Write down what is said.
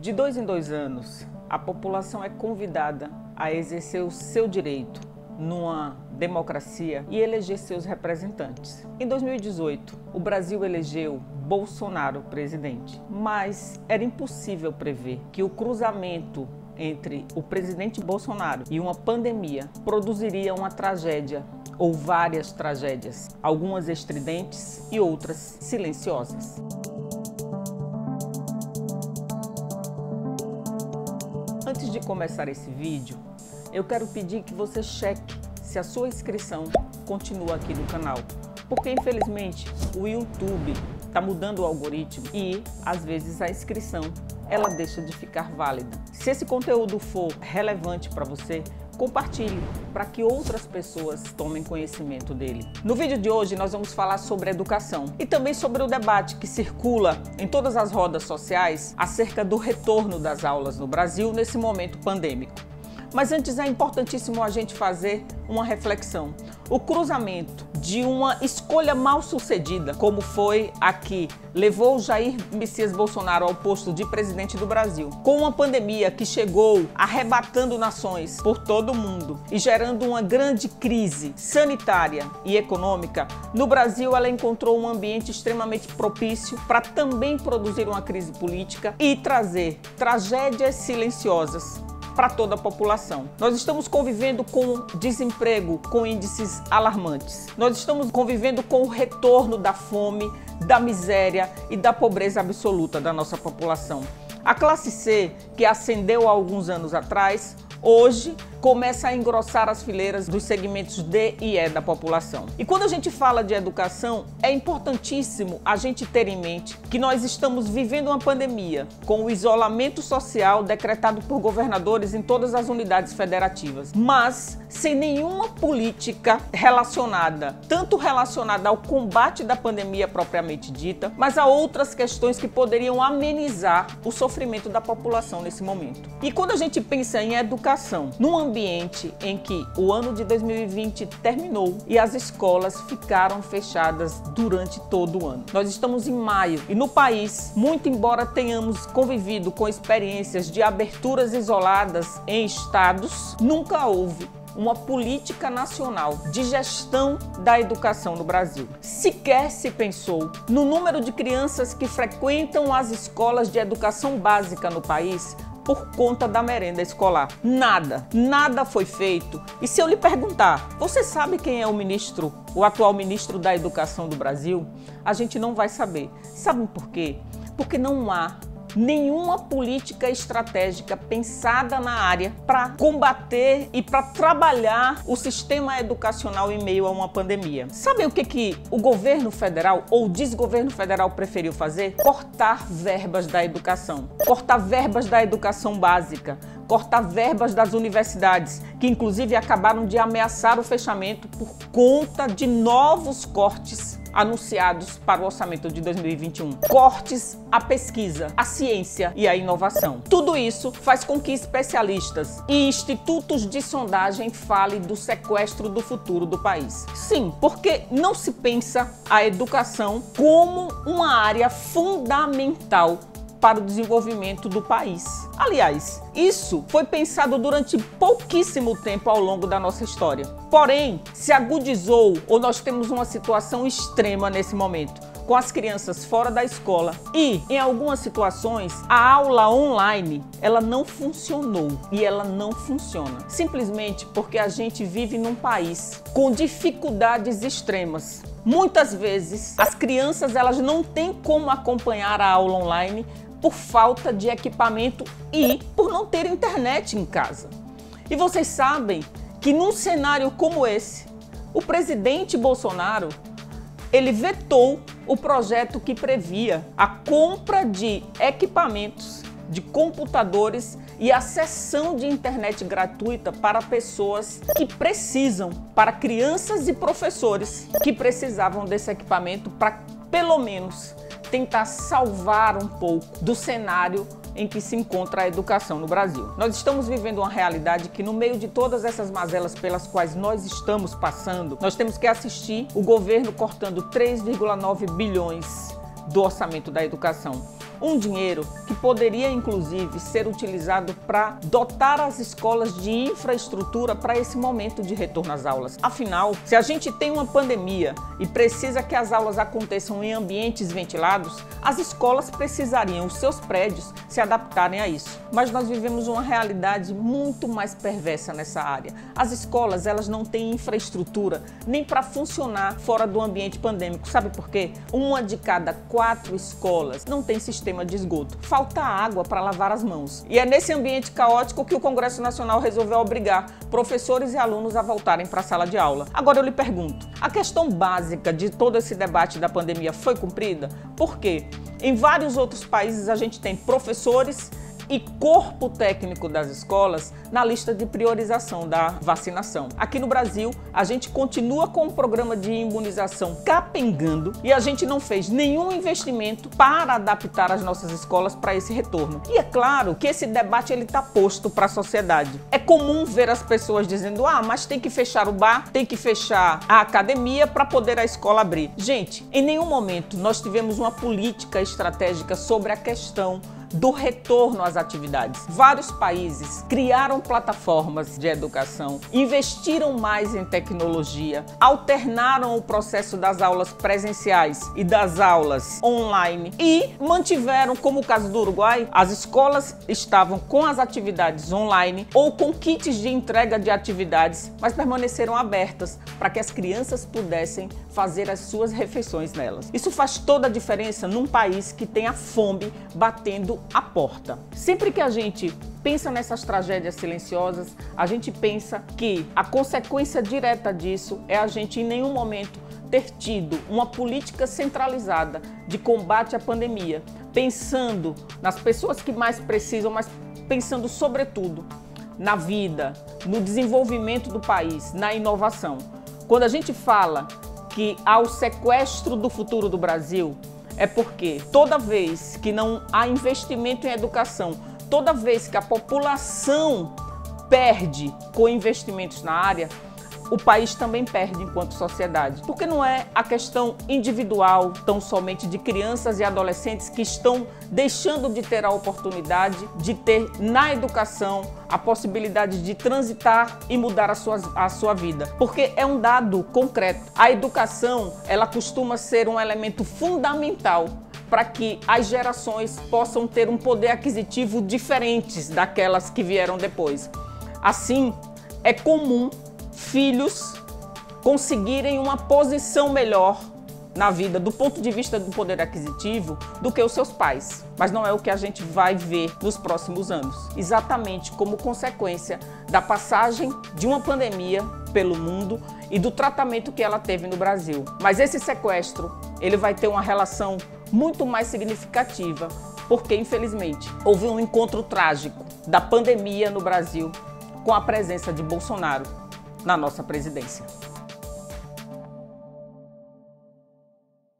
De 2 em 2 anos, a população é convidada a exercer o seu direito numa democracia e eleger seus representantes. Em 2018, o Brasil elegeu Bolsonaro presidente, mas era impossível prever que o cruzamento entre o presidente Bolsonaro e uma pandemia produziria uma tragédia ou várias tragédias, algumas estridentes e outras silenciosas. Antes de começar esse vídeo, eu quero pedir que você cheque se a sua inscrição continua aqui no canal, porque infelizmente o YouTube está mudando o algoritmo e às vezes a inscrição ela deixa de ficar válida. Se esse conteúdo for relevante para você, compartilhe para que outras pessoas tomem conhecimento dele. No vídeo de hoje nós vamos falar sobre educação e também sobre o debate que circula em todas as rodas sociais acerca do retorno das aulas no Brasil nesse momento pandêmico. Mas antes é importantíssimo a gente fazer uma reflexão. O cruzamento de uma escolha mal sucedida, como foi a que levou Jair Messias Bolsonaro ao posto de presidente do Brasil, com uma pandemia que chegou arrebatando nações por todo o mundo e gerando uma grande crise sanitária e econômica, no Brasil ela encontrou um ambiente extremamente propício para também produzir uma crise política e trazer tragédias silenciosas para toda a população. Nós estamos convivendo com desemprego com índices alarmantes. Nós estamos convivendo com o retorno da fome, da miséria e da pobreza absoluta da nossa população. A classe C, que ascendeu há alguns anos atrás, hoje começa a engrossar as fileiras dos segmentos D e E da população. E quando a gente fala de educação, é importantíssimo a gente ter em mente que nós estamos vivendo uma pandemia com o isolamento social decretado por governadores em todas as unidades federativas, mas sem nenhuma política relacionada, tanto relacionada ao combate da pandemia propriamente dita, mas a outras questões que poderiam amenizar o sofrimento da população nesse momento. E quando a gente pensa em educação, num ambiente em que o ano de 2020 terminou e as escolas ficaram fechadas durante todo o ano. Nós estamos em maio e no país, muito embora tenhamos convivido com experiências de aberturas isoladas em estados, nunca houve uma política nacional de gestão da educação no Brasil. Sequer se pensou no número de crianças que frequentam as escolas de educação básica no país por conta da merenda escolar. Nada foi feito. E se eu lhe perguntar, você sabe quem é o atual ministro da Educação do Brasil? A gente não vai saber. Sabe por quê? Porque não há nenhuma política estratégica pensada na área para combater e para trabalhar o sistema educacional em meio a uma pandemia. Sabe o que o governo federal ou o desgoverno federal preferiu fazer? Cortar verbas da educação, cortar verbas da educação básica, cortar verbas das universidades, que inclusive acabaram de ameaçar o fechamento por conta de novos cortes anunciados para o orçamento de 2021. Cortes à pesquisa, à ciência e à inovação. Tudo isso faz com que especialistas e institutos de sondagem falem do sequestro do futuro do país. Sim, porque não se pensa a educação como uma área fundamental para o desenvolvimento do país. Aliás, isso foi pensado durante pouquíssimo tempo ao longo da nossa história. Porém, se agudizou ou nós temos uma situação extrema nesse momento, com as crianças fora da escola e, em algumas situações, a aula online, ela não funcionou e ela não funciona. Simplesmente porque a gente vive num país com dificuldades extremas. Muitas vezes, as crianças elas não têm como acompanhar a aula online por falta de equipamento e por não ter internet em casa. E vocês sabem que num cenário como esse, o presidente Bolsonaro, ele vetou o projeto que previa a compra de equipamentos, de computadores e a cessão de internet gratuita para pessoas que precisam, para crianças e professores que precisavam desse equipamento para, pelo menos, tentar salvar um pouco do cenário em que se encontra a educação no Brasil. Nós estamos vivendo uma realidade que, no meio de todas essas mazelas pelas quais nós estamos passando, nós temos que assistir o governo cortando 3,9 bilhões do orçamento da educação, Um dinheiro que poderia, inclusive, ser utilizado para dotar as escolas de infraestrutura para esse momento de retorno às aulas. Afinal, se a gente tem uma pandemia e precisa que as aulas aconteçam em ambientes ventilados, as escolas precisariam, os seus prédios, se adaptarem a isso. Mas nós vivemos uma realidade muito mais perversa nessa área. As escolas, elas não têm infraestrutura nem para funcionar fora do ambiente pandêmico. Sabe por quê? Uma de cada 4 escolas não tem sistema de esgoto. Falta água para lavar as mãos. E é nesse ambiente caótico que o Congresso Nacional resolveu obrigar professores e alunos a voltarem para a sala de aula. Agora eu lhe pergunto, a questão básica de todo esse debate da pandemia foi cumprida? Por quê? Em vários outros países a gente tem professores e corpo técnico das escolas na lista de priorização da vacinação. Aqui no Brasil, a gente continua com o programa de imunização capengando e a gente não fez nenhum investimento para adaptar as nossas escolas para esse retorno. E é claro que esse debate ele está posto para a sociedade. É comum ver as pessoas dizendo, mas tem que fechar o bar, tem que fechar a academia para poder a escola abrir. Gente, em nenhum momento nós tivemos uma política estratégica sobre a questão do retorno às atividades. Vários países criaram plataformas de educação, investiram mais em tecnologia, alternaram o processo das aulas presenciais e das aulas online e mantiveram, como o caso do Uruguai, as escolas estavam com as atividades online ou com kits de entrega de atividades, mas permaneceram abertas para que as crianças pudessem fazer as suas refeições nelas. Isso faz toda a diferença num país que tem a fome batendo a porta. Sempre que a gente pensa nessas tragédias silenciosas, a gente pensa que a consequência direta disso é a gente em nenhum momento ter tido uma política centralizada de combate à pandemia, pensando nas pessoas que mais precisam, mas pensando sobretudo na vida, no desenvolvimento do país, na inovação. Quando a gente fala que há o sequestro do futuro do Brasil, é porque toda vez que não há investimento em educação, toda vez que a população perde com investimentos na área, o país também perde enquanto sociedade. Porque não é a questão individual, tão somente de crianças e adolescentes que estão deixando de ter a oportunidade de ter na educação a possibilidade de transitar e mudar a sua vida. Porque é um dado concreto. A educação, ela costuma ser um elemento fundamental para que as gerações possam ter um poder aquisitivo diferente daquelas que vieram depois. Assim, é comum filhos conseguirem uma posição melhor na vida do ponto de vista do poder aquisitivo do que os seus pais. Mas não é o que a gente vai ver nos próximos anos. Exatamente como consequência da passagem de uma pandemia pelo mundo e do tratamento que ela teve no Brasil. Mas esse sequestro, ele vai ter uma relação muito mais significativa, porque infelizmente houve um encontro trágico da pandemia no Brasil com a presença de Bolsonaro na nossa presidência.